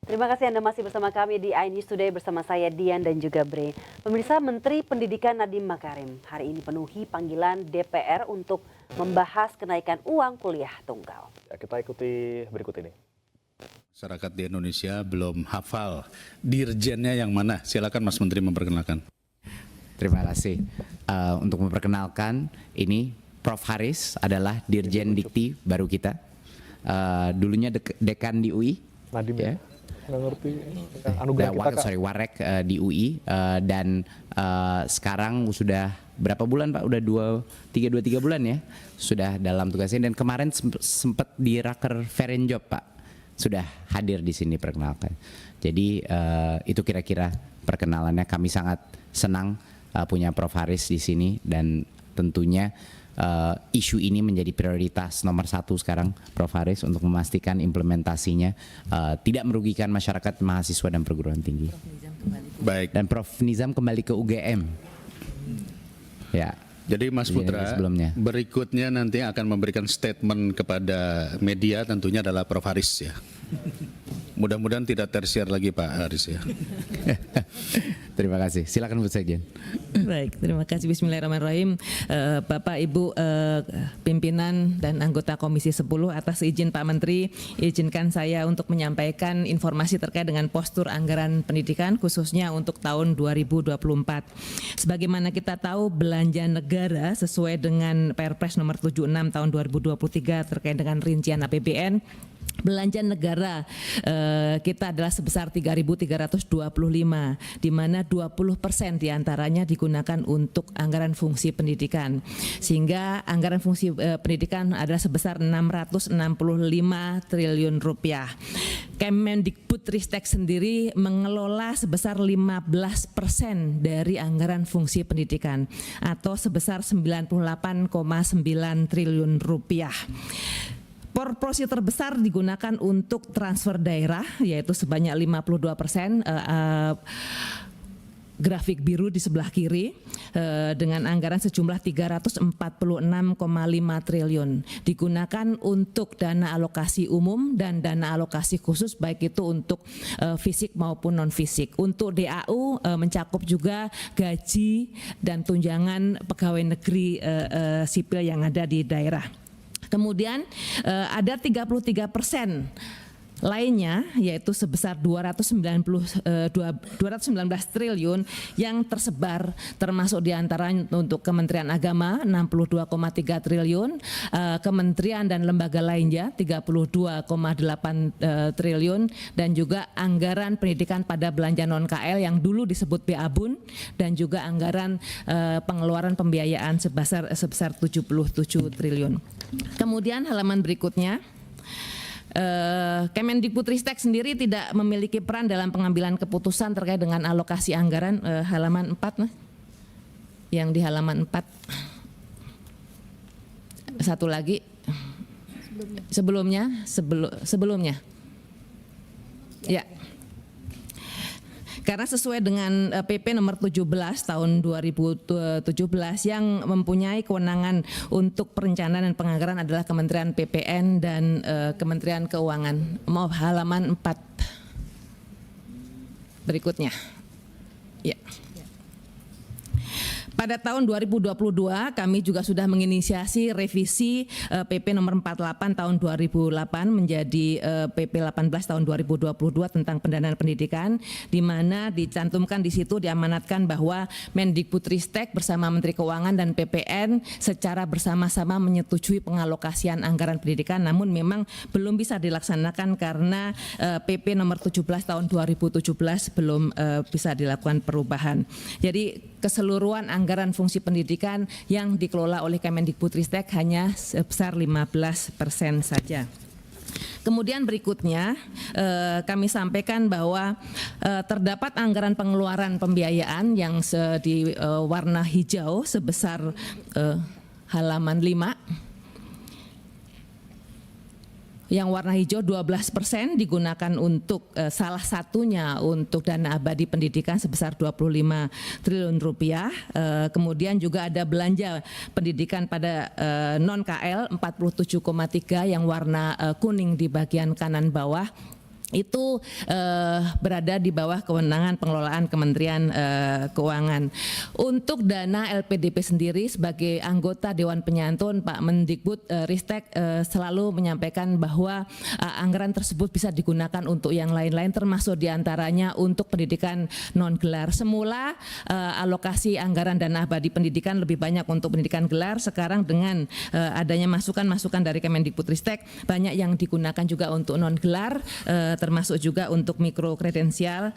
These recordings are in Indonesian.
Terima kasih Anda masih bersama kami di iNews Today bersama saya Dian dan juga Bre. Pemirsa, Menteri Pendidikan Nadiem Makarim hari ini penuhi panggilan DPR untuk membahas kenaikan uang kuliah tunggal. Ya, kita ikuti berikut ini. Masyarakat di Indonesia belum hafal dirjennya yang mana. Silakan Mas Menteri memperkenalkan. Terima kasih. Untuk memperkenalkan, ini Prof. Haris adalah Dirjen Dikti baru kita. Dulunya dekan di UI. Nadiem ya? Nggak ngerti. Warek di UI. Dan sekarang sudah berapa bulan Pak? Udah 2-3 bulan ya. Sudah dalam tugasnya. Dan kemarin sempat di Raker Ferenjob Pak. Sudah hadir di sini perkenalkan. Jadi itu kira-kira perkenalannya. Kami sangat senang punya Prof. Haris di sini dan tentunya isu ini menjadi prioritas nomor 1 sekarang Prof. Haris untuk memastikan implementasinya tidak merugikan masyarakat, mahasiswa dan perguruan tinggi. Baik. Dan Prof. Nizam kembali ke UGM. Ya. Jadi Mas Putra, berikutnya nanti akan memberikan statement kepada media tentunya adalah Prof. Haris ya. Mudah-mudahan tidak tersiar lagi Pak Haris ya. Terima kasih. Silakan Bu Sekjen. Baik, terima kasih. Bismillahirrahmanirrahim. Bapak, Ibu, pimpinan dan anggota Komisi 10, atas izin Pak Menteri, izinkan saya untuk menyampaikan informasi terkait dengan postur anggaran pendidikan khususnya untuk tahun 2024. Sebagaimana kita tahu, belanja negara sesuai dengan Perpres nomor 76 tahun 2023 terkait dengan rincian APBN. Belanja negara kita adalah sebesar 3.325, di mana 20% diantaranya digunakan untuk anggaran fungsi pendidikan, sehingga anggaran fungsi pendidikan adalah sebesar 665 triliun rupiah. Kemendikbudristek sendiri mengelola sebesar 15% dari anggaran fungsi pendidikan atau sebesar 98,9 triliun rupiah. Porsi terbesar digunakan untuk transfer daerah, yaitu sebanyak 52%, grafik biru di sebelah kiri, dengan anggaran sejumlah 346,5 triliun. Digunakan untuk dana alokasi umum dan dana alokasi khusus, baik itu untuk fisik maupun non-fisik. Untuk DAU mencakup juga gaji dan tunjangan pegawai negeri sipil yang ada di daerah. Kemudian ada 33% lainnya, yaitu sebesar 219 triliun yang tersebar, termasuk diantaranya untuk Kementerian Agama 62,3 triliun, kementerian dan lembaga lainnya 32,8 triliun, dan juga anggaran pendidikan pada belanja non-KL yang dulu disebut BABUN, dan juga anggaran pengeluaran pembiayaan sebesar 77 triliun. Kemudian halaman berikutnya, Kemendikbudristek sendiri tidak memiliki peran dalam pengambilan keputusan terkait dengan alokasi anggaran. Halaman 4, Mas. Yang di halaman 4. Satu lagi. Sebelumnya. Ya. Karena sesuai dengan PP nomor 17 tahun 2017 yang mempunyai kewenangan untuk perencanaan dan penganggaran adalah Kementerian PPN dan Kementerian Keuangan. Halaman 4 berikutnya. Ya. Pada tahun 2022 kami juga sudah menginisiasi revisi PP nomor 48 tahun 2008 menjadi PP 18 tahun 2022 tentang pendanaan pendidikan, di mana dicantumkan di situ diamanatkan bahwa Mendikbudristek bersama Menteri Keuangan dan PPN secara bersama-sama menyetujui pengalokasian anggaran pendidikan, namun memang belum bisa dilaksanakan karena PP nomor 17 tahun 2017 belum bisa dilakukan perubahan. Jadi keseluruhan anggaran fungsi pendidikan yang dikelola oleh Kemendikbudristek hanya sebesar 15% saja. Kemudian berikutnya kami sampaikan bahwa terdapat anggaran pengeluaran pembiayaan yang di warna hijau sebesar halaman 5. Yang warna hijau 12% digunakan untuk salah satunya untuk dana abadi pendidikan sebesar 25 triliun rupiah. Kemudian juga ada belanja pendidikan pada non-KL 47,3 yang warna kuning di bagian kanan bawah. itu berada di bawah kewenangan pengelolaan Kementerian Keuangan. Untuk dana LPDP sendiri sebagai anggota Dewan Penyantun, Pak Mendikbud Ristek selalu menyampaikan bahwa anggaran tersebut bisa digunakan untuk yang lain-lain, termasuk diantaranya untuk pendidikan non-gelar. Semula alokasi anggaran dana abadi pendidikan lebih banyak untuk pendidikan gelar, sekarang dengan adanya masukan-masukan dari Kemendikbudristek banyak yang digunakan juga untuk non-gelar, termasuk juga untuk mikro kredensial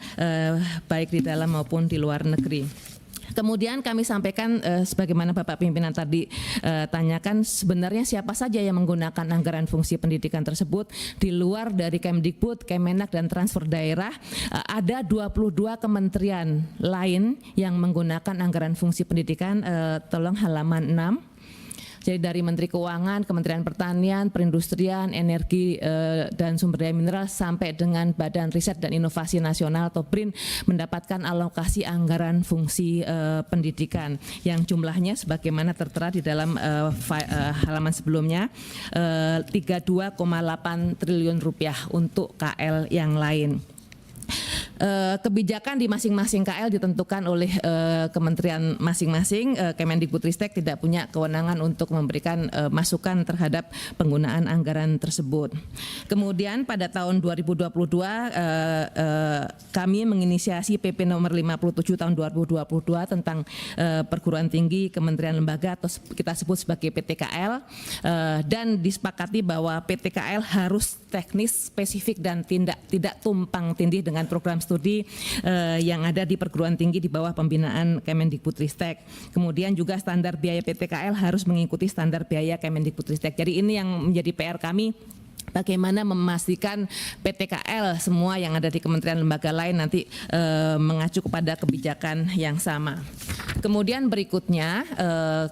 baik di dalam maupun di luar negeri. Kemudian kami sampaikan sebagaimana Bapak pimpinan tadi tanyakan, sebenarnya siapa saja yang menggunakan anggaran fungsi pendidikan tersebut di luar dari Kemdikbud, Kemenak dan transfer daerah. Ada 22 kementerian lain yang menggunakan anggaran fungsi pendidikan, tolong halaman 6. Jadi dari Menteri Keuangan, Kementerian Pertanian, Perindustrian, Energi dan Sumber Daya Mineral sampai dengan Badan Riset dan Inovasi Nasional atau BRIN mendapatkan alokasi anggaran fungsi pendidikan yang jumlahnya sebagaimana tertera di dalam halaman sebelumnya 32,8 triliun rupiah untuk KL yang lain. Kebijakan di masing-masing KL ditentukan oleh kementerian masing-masing. Kemendikbudristek tidak punya kewenangan untuk memberikan masukan terhadap penggunaan anggaran tersebut. Kemudian pada tahun 2022 kami menginisiasi PP nomor 57 tahun 2022 tentang perguruan tinggi kementerian lembaga atau kita sebut sebagai PTKL, dan disepakati bahwa PTKL harus teknis, spesifik dan tidak tumpang tindih dengan program studi yang ada di perguruan tinggi di bawah pembinaan Kemendikbudristek. Kemudian juga standar biaya PTKL harus mengikuti standar biaya Kemendikbudristek. Jadi ini yang menjadi PR kami, bagaimana memastikan PTKL semua yang ada di kementerian lembaga lain nanti mengacu kepada kebijakan yang sama. Kemudian berikutnya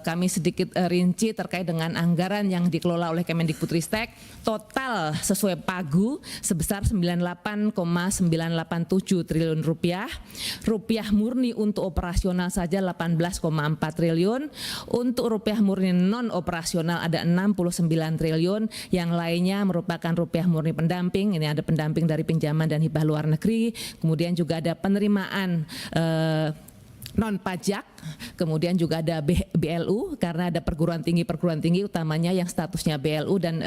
kami sedikit rinci terkait dengan anggaran yang dikelola oleh Kemendikbudristek. Total sesuai pagu sebesar 98,987 triliun rupiah. Rupiah murni untuk operasional saja 18,4 triliun. Untuk rupiah murni non operasional ada 69 triliun. Yang lainnya merupakan rupiah murni pendamping. Ini ada pendamping dari pinjaman dan hibah luar negeri. Kemudian juga ada penerimaan non pajak, kemudian juga ada BLU karena ada perguruan tinggi utamanya yang statusnya BLU dan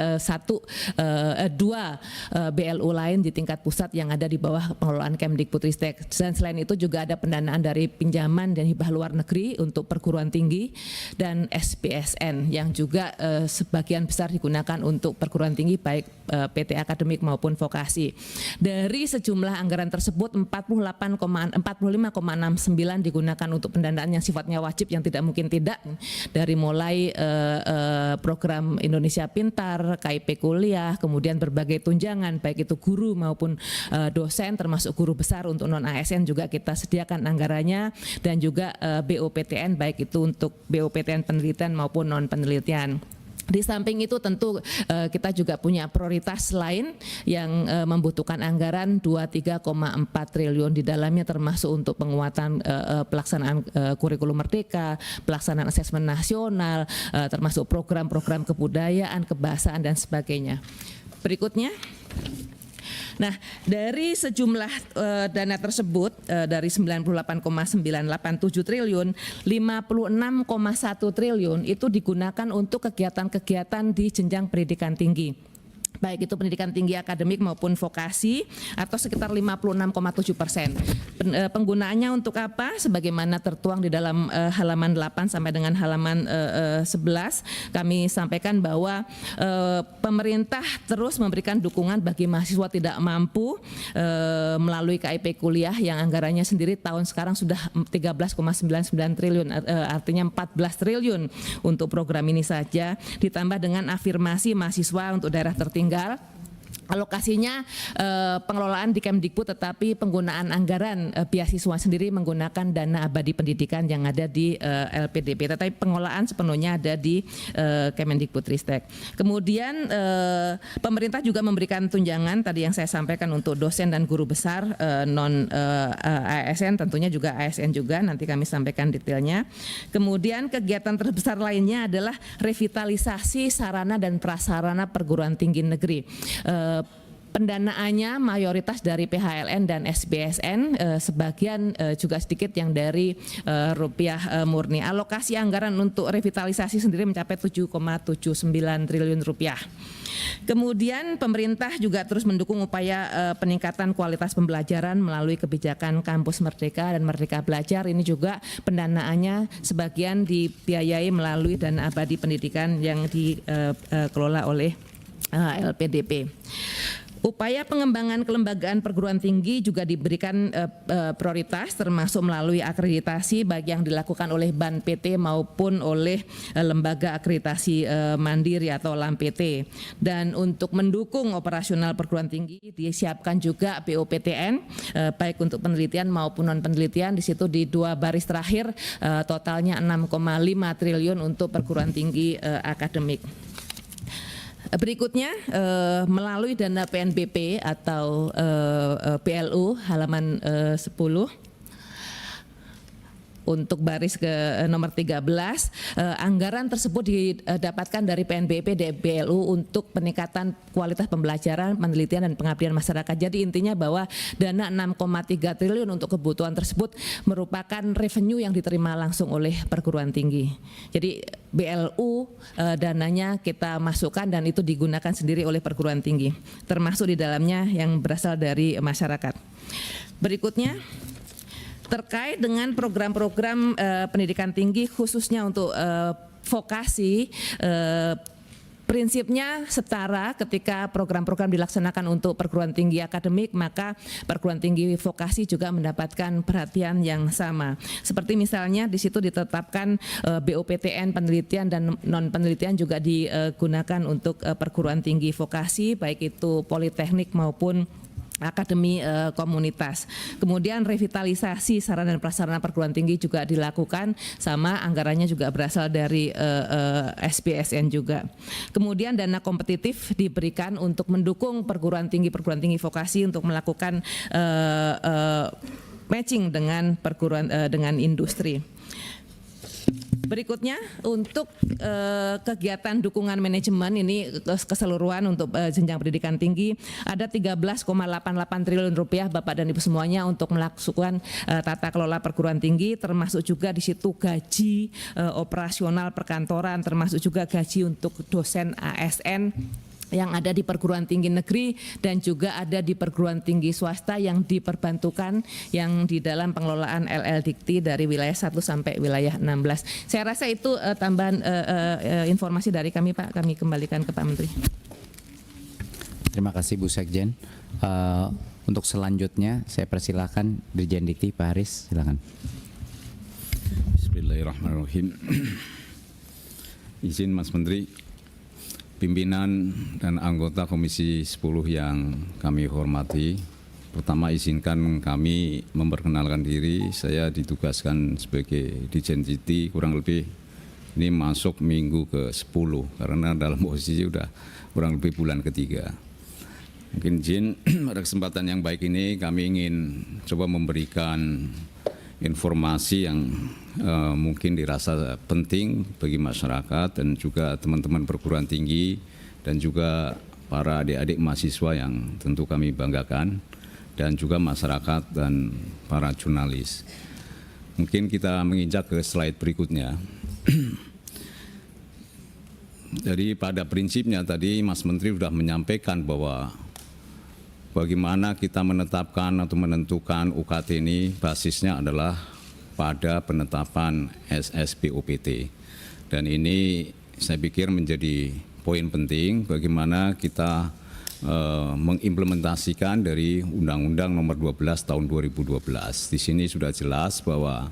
dua BLU lain di tingkat pusat yang ada di bawah pengelolaan Kemdikbudristek. Dan selain itu juga ada pendanaan dari pinjaman dan hibah luar negeri untuk perguruan tinggi dan SPSN yang juga sebagian besar digunakan untuk perguruan tinggi baik PT akademik maupun vokasi. Dari sejumlah anggaran tersebut 45,69 digunakan untuk pendanaan yang sifatnya wajib yang tidak mungkin tidak, dari mulai program Indonesia Pintar, KIP kuliah, kemudian berbagai tunjangan baik itu guru maupun dosen termasuk guru besar untuk non ASN juga kita sediakan anggarannya, dan juga BOPTN baik itu untuk BOPTN penelitian maupun non penelitian. Di samping itu tentu kita juga punya prioritas lain yang membutuhkan anggaran 23,4 triliun, di dalamnya termasuk untuk penguatan pelaksanaan kurikulum merdeka, pelaksanaan asesmen nasional, termasuk program-program kebudayaan, kebahasaan dan sebagainya. Berikutnya. Nah, dari sejumlah dana tersebut dari 98,987 triliun, 56,1 triliun itu digunakan untuk kegiatan-kegiatan di jenjang pendidikan tinggi. Baik itu pendidikan tinggi akademik maupun vokasi atau sekitar 56,7%. Penggunaannya untuk apa? Sebagaimana tertuang di dalam halaman 8 sampai dengan halaman 11, kami sampaikan bahwa pemerintah terus memberikan dukungan bagi mahasiswa tidak mampu melalui KIP kuliah yang anggarannya sendiri tahun sekarang sudah 13,99 triliun, artinya 14 triliun untuk program ini saja, ditambah dengan afirmasi mahasiswa untuk daerah tertinggal. Alokasinya pengelolaan di Kemdikbud, tetapi penggunaan anggaran beasiswa sendiri menggunakan dana abadi pendidikan yang ada di LPDP, tetapi pengelolaan sepenuhnya ada di Kemendikbudristek. Kemudian pemerintah juga memberikan tunjangan tadi yang saya sampaikan untuk dosen dan guru besar non ASN, tentunya juga ASN juga, nanti kami sampaikan detailnya. Kemudian kegiatan terbesar lainnya adalah revitalisasi sarana dan prasarana perguruan tinggi negeri. Pendanaannya mayoritas dari PHLN dan SBSN, sebagian juga sedikit yang dari rupiah murni. Alokasi anggaran untuk revitalisasi sendiri mencapai 7,79 triliun rupiah. Kemudian pemerintah juga terus mendukung upaya peningkatan kualitas pembelajaran melalui kebijakan Kampus Merdeka dan Merdeka Belajar. Ini juga pendanaannya sebagian dibiayai melalui dana abadi pendidikan yang dikelola oleh LPDP. Upaya pengembangan kelembagaan perguruan tinggi juga diberikan prioritas, termasuk melalui akreditasi baik yang dilakukan oleh BAN PT maupun oleh lembaga akreditasi mandiri atau LAM-PT. Dan untuk mendukung operasional perguruan tinggi disiapkan juga BOPTN baik untuk penelitian maupun non penelitian. Di situ di 2 baris terakhir totalnya 6,5 triliun untuk perguruan tinggi akademik. Berikutnya melalui dana PNBP atau PLU halaman 10 untuk baris ke nomor 13, anggaran tersebut didapatkan dari PNBP dan PLU untuk peningkatan kualitas pembelajaran, penelitian dan pengabdian masyarakat. Jadi intinya bahwa dana 6,3 triliun untuk kebutuhan tersebut merupakan revenue yang diterima langsung oleh perguruan tinggi. Jadi BLU dananya kita masukkan dan itu digunakan sendiri oleh perguruan tinggi, termasuk di dalamnya yang berasal dari masyarakat. Berikutnya terkait dengan program-program pendidikan tinggi khususnya untuk vokasi, prinsipnya setara ketika program-program dilaksanakan untuk perguruan tinggi akademik, maka perguruan tinggi vokasi juga mendapatkan perhatian yang sama. Seperti misalnya di situ ditetapkan BOPTN penelitian dan non penelitian juga digunakan untuk perguruan tinggi vokasi, baik itu politeknik maupun akademi komunitas. Kemudian revitalisasi sarana dan prasarana perguruan tinggi juga dilakukan, sama anggarannya juga berasal dari SBSN juga. Kemudian dana kompetitif diberikan untuk mendukung perguruan tinggi vokasi untuk melakukan matching dengan dengan industri. Berikutnya untuk kegiatan dukungan manajemen ini keseluruhan untuk jenjang pendidikan tinggi ada 13,88 triliun rupiah Bapak dan Ibu semuanya untuk melakukan tata kelola perguruan tinggi, termasuk juga di situ gaji operasional perkantoran, termasuk juga gaji untuk dosen ASN yang ada di perguruan tinggi negeri dan juga ada di perguruan tinggi swasta yang diperbantukan yang di dalam pengelolaan LL Dikti dari wilayah 1 sampai wilayah 16. Saya rasa itu tambahan informasi dari kami Pak, kami kembalikan ke Pak Menteri. Terima kasih Bu Sekjen. Untuk selanjutnya saya persilakan Dirjen Dikti Pak Haris, silakan. Bismillahirrahmanirrahim. Izin Mas Menteri, pimpinan dan anggota Komisi 10 yang kami hormati, pertama izinkan kami memperkenalkan diri. Saya ditugaskan sebagai Dirjen Dikti kurang lebih ini masuk minggu ke-10 karena dalam posisi sudah kurang lebih bulan ketiga. Mungkin izin pada kesempatan yang baik ini kami ingin coba memberikan informasi yang mungkin dirasa penting bagi masyarakat dan juga teman-teman perguruan tinggi dan juga para adik-adik mahasiswa yang tentu kami banggakan dan juga masyarakat dan para jurnalis. Mungkin kita menginjak ke slide berikutnya. Jadi pada prinsipnya tadi Mas Menteri sudah menyampaikan bahwa bagaimana kita menetapkan atau menentukan UKT ini basisnya adalah pada penetapan SSBOPT. Dan ini saya pikir menjadi poin penting bagaimana kita mengimplementasikan dari Undang-Undang Nomor 12 Tahun 2012. Di sini sudah jelas bahwa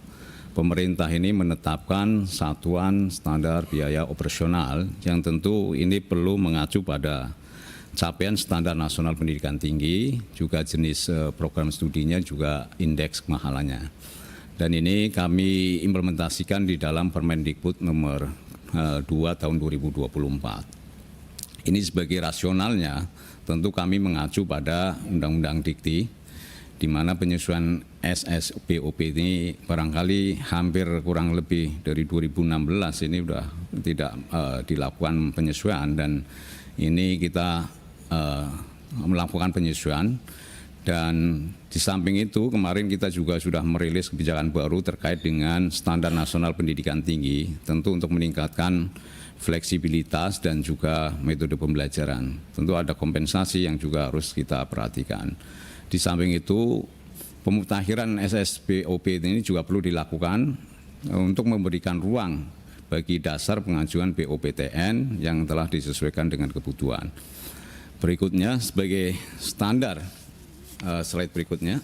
pemerintah ini menetapkan satuan standar biaya operasional yang tentu ini perlu mengacu pada capaian standar nasional pendidikan tinggi, juga jenis program studinya, juga indeks kemahalannya. Dan ini kami implementasikan di dalam Permendikbud nomor 2 tahun 2024. Ini sebagai rasionalnya tentu kami mengacu pada Undang-Undang Dikti, di mana penyesuaian SSBOP ini barangkali hampir kurang lebih dari 2016 ini sudah tidak dilakukan penyesuaian, dan ini kita melakukan penyesuaian. Dan di samping itu kemarin kita juga sudah merilis kebijakan baru terkait dengan standar nasional pendidikan tinggi, tentu untuk meningkatkan fleksibilitas dan juga metode pembelajaran. Tentu ada kompensasi yang juga harus kita perhatikan. Di samping itu pemutakhiran SSBOP ini juga perlu dilakukan untuk memberikan ruang bagi dasar pengajuan BOPTN yang telah disesuaikan dengan kebutuhan. Berikutnya sebagai standar, slide berikutnya,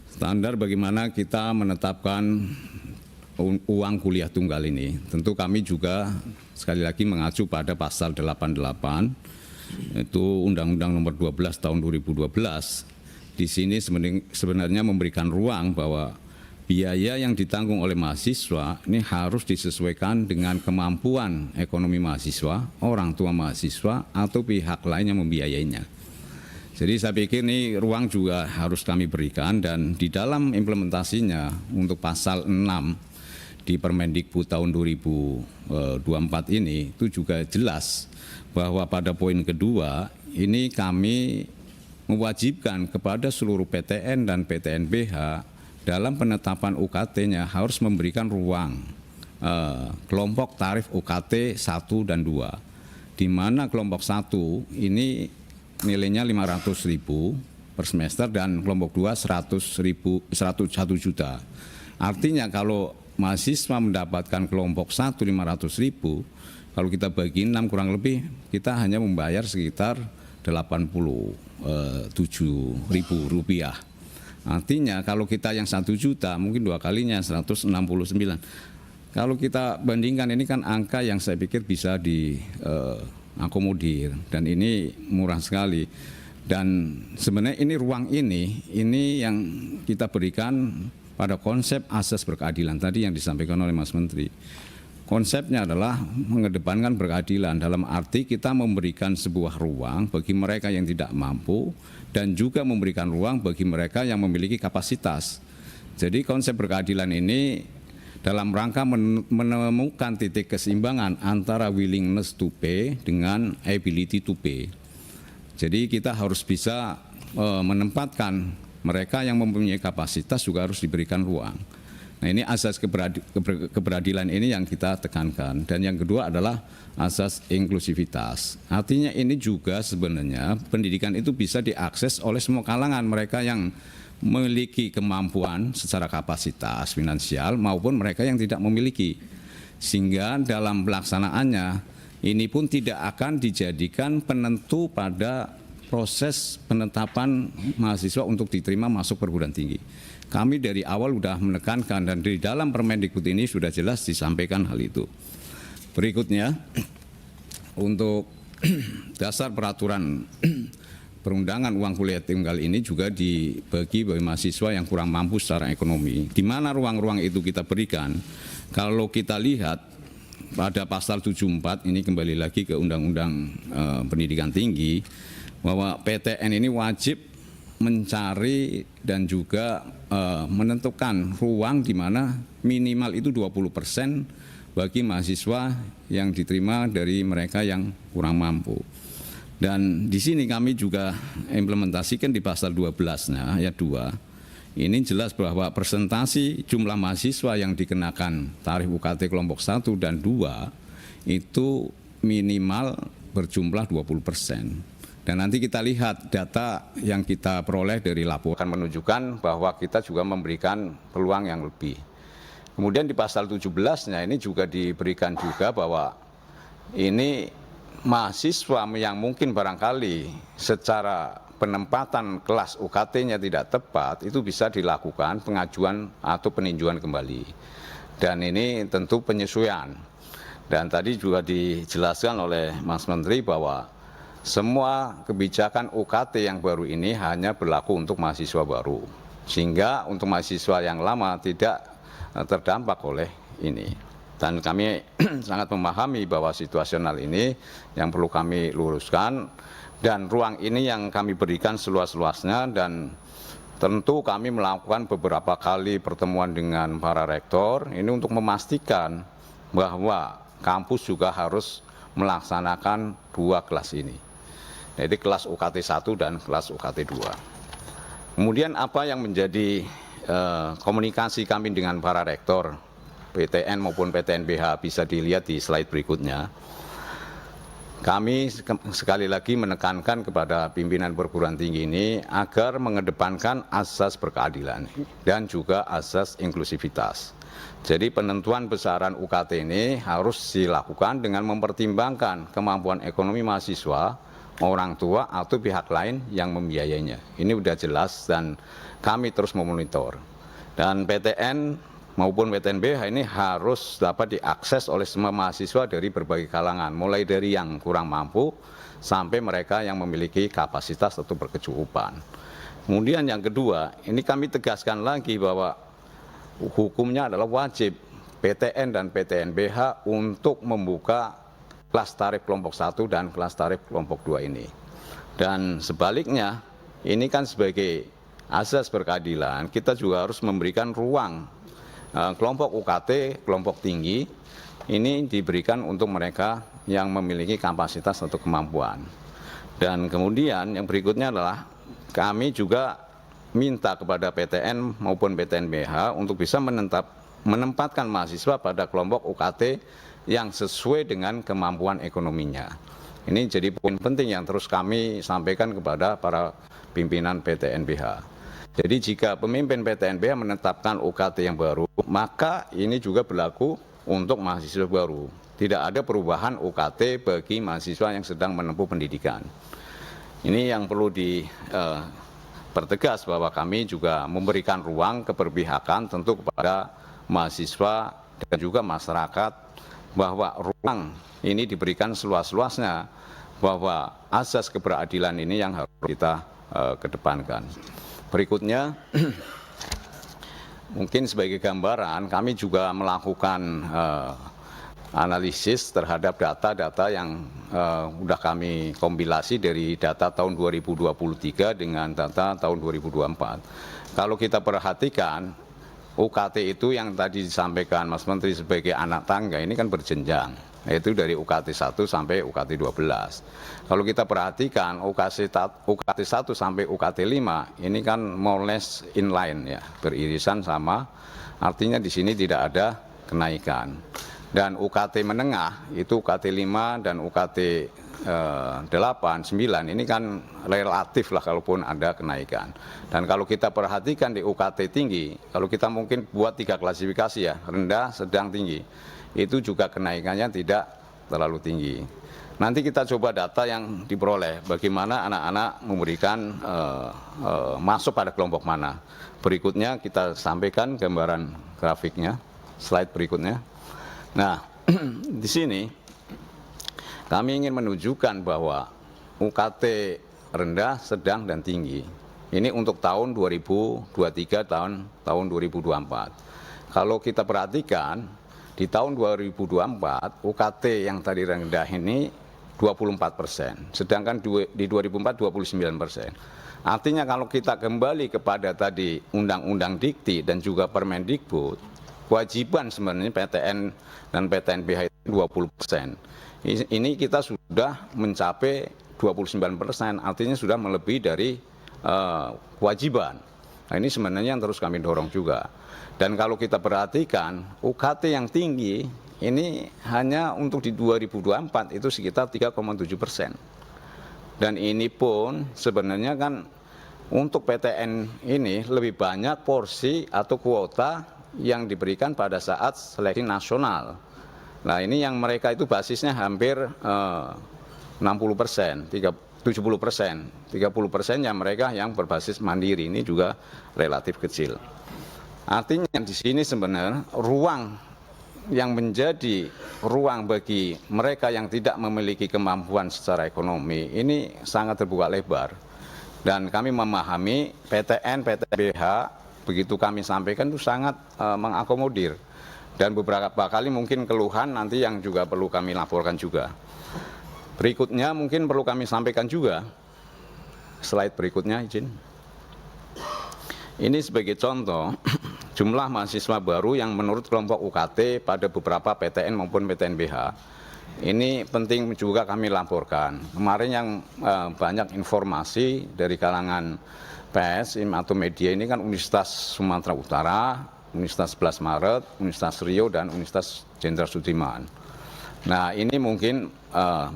standar bagaimana kita menetapkan uang kuliah tunggal ini. Tentu kami juga sekali lagi mengacu pada pasal 88, itu Undang-Undang Nomor 12 Tahun 2012. Di sini sebenarnya memberikan ruang bahwa biaya yang ditanggung oleh mahasiswa ini harus disesuaikan dengan kemampuan ekonomi mahasiswa, orang tua mahasiswa, atau pihak lain yang membiayainya. Jadi saya pikir ini ruang juga harus kami berikan, dan di dalam implementasinya untuk pasal 6 di Permendikbud tahun 2024 ini itu juga jelas bahwa pada poin kedua ini kami mewajibkan kepada seluruh PTN dan PTNBH dalam penetapan UKT-nya harus memberikan ruang kelompok tarif UKT 1 dan 2, di mana kelompok 1 ini nilainya 500.000 per semester dan kelompok 2 101 juta. Artinya kalau mahasiswa mendapatkan kelompok 1 500.000, kalau kita bagi 6 kurang lebih kita hanya membayar sekitar 87.000 rupiah. Artinya kalau kita yang 1 juta mungkin 2 kalinya 169. Kalau kita bandingkan ini kan angka yang saya pikir bisa diakomodir, dan ini murah sekali. Dan sebenarnya ini ruang ini yang kita berikan pada konsep asas berkeadilan tadi yang disampaikan oleh Mas Menteri. Konsepnya adalah mengedepankan berkeadilan dalam arti kita memberikan sebuah ruang bagi mereka yang tidak mampu dan juga memberikan ruang bagi mereka yang memiliki kapasitas. Jadi konsep berkeadilan ini dalam rangka menemukan titik keseimbangan antara willingness to pay dengan ability to pay. Jadi kita harus bisa menempatkan mereka yang mempunyai kapasitas juga harus diberikan ruang. Nah, ini asas keberadilan ini yang kita tekankan. Dan yang kedua adalah asas inklusivitas. Artinya ini juga sebenarnya pendidikan itu bisa diakses oleh semua kalangan, mereka yang memiliki kemampuan secara kapasitas finansial maupun mereka yang tidak memiliki. Sehingga dalam pelaksanaannya ini pun tidak akan dijadikan penentu pada proses penetapan mahasiswa untuk diterima masuk perguruan tinggi. Kami dari awal sudah menekankan, dan di dalam Permendikbud ini sudah jelas disampaikan hal itu. Berikutnya, untuk dasar peraturan perundangan uang kuliah tunggal ini juga dibagi bagi mahasiswa yang kurang mampu secara ekonomi. Di mana ruang-ruang itu kita berikan? Kalau kita lihat pada pasal 74 ini kembali lagi ke Undang-Undang Pendidikan Tinggi, bahwa PTN ini wajib mencari dan juga menentukan ruang di mana minimal itu 20% bagi mahasiswa yang diterima dari mereka yang kurang mampu. Dan di sini kami juga implementasikan di pasal 12-nya ayat 2. Ini jelas bahwa presentasi jumlah mahasiswa yang dikenakan tarif UKT kelompok 1 dan 2 itu minimal berjumlah 20%. Dan nanti kita lihat data yang kita peroleh dari laporan menunjukkan bahwa kita juga memberikan peluang yang lebih. Kemudian di pasal 17-nya ini juga diberikan juga bahwa ini mahasiswa yang mungkin barangkali secara penempatan kelas UKT-nya tidak tepat, itu bisa dilakukan pengajuan atau peninjauan kembali. Dan ini tentu penyesuaian. Dan tadi juga dijelaskan oleh Mas Menteri bahwa semua kebijakan UKT yang baru ini hanya berlaku untuk mahasiswa baru, sehingga untuk mahasiswa yang lama tidak terdampak oleh ini. Dan kami sangat memahami bahwa situasional ini yang perlu kami luruskan, dan ruang ini yang kami berikan seluas-luasnya. Dan tentu kami melakukan beberapa kali pertemuan dengan para rektor ini untuk memastikan bahwa kampus juga harus melaksanakan 2 kelas ini. yaitu kelas UKT 1 dan kelas UKT 2. Kemudian apa yang menjadi komunikasi kami dengan para rektor PTN maupun PTNBH bisa dilihat di slide berikutnya. Kami sekali lagi menekankan kepada pimpinan perguruan tinggi ini agar mengedepankan asas berkeadilan dan juga asas inklusivitas. Jadi penentuan besaran UKT ini harus dilakukan dengan mempertimbangkan kemampuan ekonomi mahasiswa, orang tua atau pihak lain yang membiayainya. Ini sudah jelas dan kami terus memonitor. Dan PTN maupun PTNBH ini harus dapat diakses oleh semua mahasiswa dari berbagai kalangan, mulai dari yang kurang mampu sampai mereka yang memiliki kapasitas atau berkecukupan. Kemudian yang kedua, ini kami tegaskan lagi bahwa hukumnya adalah wajib PTN dan PTNBH untuk membuka kelas tarif kelompok 1 dan kelas tarif kelompok 2 ini. Dan sebaliknya, ini kan sebagai asas berkeadilan, kita juga harus memberikan ruang kelompok UKT, kelompok tinggi, ini diberikan untuk mereka yang memiliki kapasitas atau kemampuan. Dan kemudian yang berikutnya adalah kami juga minta kepada PTN maupun PTNBH untuk bisa menempatkan mahasiswa pada kelompok UKT yang sesuai dengan kemampuan ekonominya. Ini jadi poin penting yang terus kami sampaikan kepada para pimpinan PTNBH. Jadi jika pemimpin PTNBH menetapkan UKT yang baru, maka ini juga berlaku untuk mahasiswa baru. Tidak ada perubahan UKT bagi mahasiswa yang sedang menempuh pendidikan. Ini yang perlu dipertegas bahwa kami juga memberikan ruang keberpihakan tentu kepada mahasiswa dan juga masyarakat bahwa ruang ini diberikan seluas-luasnya, bahwa asas keberadilan ini yang harus kita kedepankan. Berikutnya, mungkin sebagai gambaran, kami juga melakukan analisis terhadap data-data yang sudah kami kompilasi dari data tahun 2023 dengan data tahun 2024. Kalau kita perhatikan, UKT itu yang tadi disampaikan Mas Menteri sebagai anak tangga ini kan berjenjang, yaitu dari UKT 1 sampai UKT 12. Kalau kita perhatikan UKT 1 sampai UKT 5 ini kan more or less inline ya, beririsan sama, artinya di sini tidak ada kenaikan. Dan UKT menengah itu UKT 5 dan UKT 8, 9 ini kan relatif lah kalaupun ada kenaikan. Dan kalau kita perhatikan di UKT tinggi, kalau kita mungkin buat 3 klasifikasi ya, rendah, sedang, tinggi, itu juga kenaikannya tidak terlalu tinggi. Nanti kita coba data yang diperoleh, bagaimana anak-anak memberikan masuk pada kelompok mana. Berikutnya kita sampaikan gambaran grafiknya, slide berikutnya. Nah, di sini kami ingin menunjukkan bahwa UKT rendah, sedang, dan tinggi. Ini untuk tahun 2023, tahun 2024. Kalau kita perhatikan, di tahun 2024, UKT yang tadi rendah ini 24%, sedangkan di 2004 29%. Artinya kalau kita kembali kepada tadi Undang-Undang Dikti dan juga Permendikbud, kewajiban sebenarnya PTN dan PTNBH itu 20%. Ini kita sudah mencapai 29%, artinya sudah melebihi dari kewajiban. Nah, ini sebenarnya yang terus kami dorong juga. Dan kalau kita perhatikan, UKT yang tinggi ini hanya untuk di 2024 itu sekitar 3,7%. Dan ini pun sebenarnya kan untuk PTN ini lebih banyak porsi atau kuota yang diberikan pada saat seleksi nasional. Nah, ini yang mereka itu basisnya hampir 60%, 70%, 30% yang mereka yang berbasis mandiri, ini juga relatif kecil. Artinya di sini sebenarnya ruang yang menjadi ruang bagi mereka yang tidak memiliki kemampuan secara ekonomi ini sangat terbuka lebar. Dan kami memahami PTN, PTNBH, begitu kami sampaikan itu sangat mengakomodir. Dan beberapa kali mungkin keluhan nanti yang juga perlu kami laporkan juga. Berikutnya mungkin perlu kami sampaikan juga, slide berikutnya izin. Ini sebagai contoh, jumlah mahasiswa baru yang menurut kelompok UKT pada beberapa PTN maupun PTNBH, Ini penting juga kami laporkan. Kemarin yang banyak informasi dari kalangan PSI atau media ini kan Universitas Sumatera Utara, Universitas 11 Maret, Universitas Riau, dan Universitas Jenderal Sudirman. Nah, ini mungkin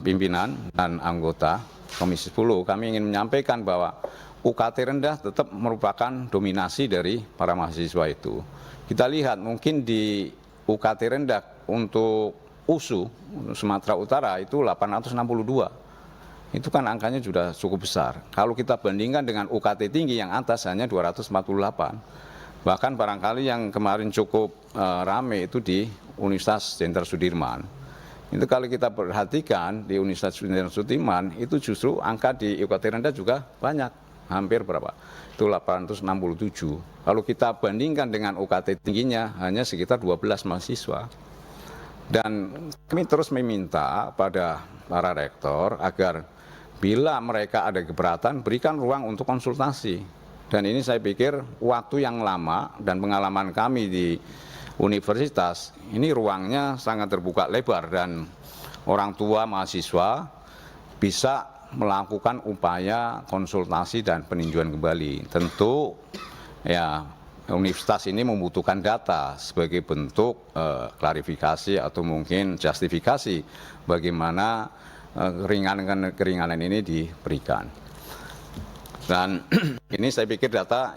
pimpinan dan anggota Komisi 10 kami ingin menyampaikan bahwa UKT rendah tetap merupakan dominasi dari para mahasiswa itu. Kita lihat mungkin di UKT rendah untuk USU Sumatera Utara itu 862. Itu kan angkanya sudah cukup besar. Kalau kita bandingkan dengan UKT tinggi yang atas hanya 248. Bahkan barangkali yang kemarin cukup rame itu di Universitas Jenderal Sudirman. Itu kalau kita perhatikan di Universitas Jenderal Sudirman itu justru angka di UKT rendah juga banyak. Hampir berapa? Itu 867. Kalau kita bandingkan dengan UKT tingginya hanya sekitar 12 mahasiswa. Dan kami terus meminta pada para rektor agar bila mereka ada keberatan berikan ruang untuk konsultasi. Dan ini saya pikir waktu yang lama dan pengalaman kami di universitas ini ruangnya sangat terbuka lebar dan orang tua mahasiswa bisa melakukan upaya konsultasi dan peninjauan kembali. Tentu ya universitas ini membutuhkan data sebagai bentuk klarifikasi atau mungkin justifikasi bagaimana keringanan ini diberikan. Dan ini saya pikir data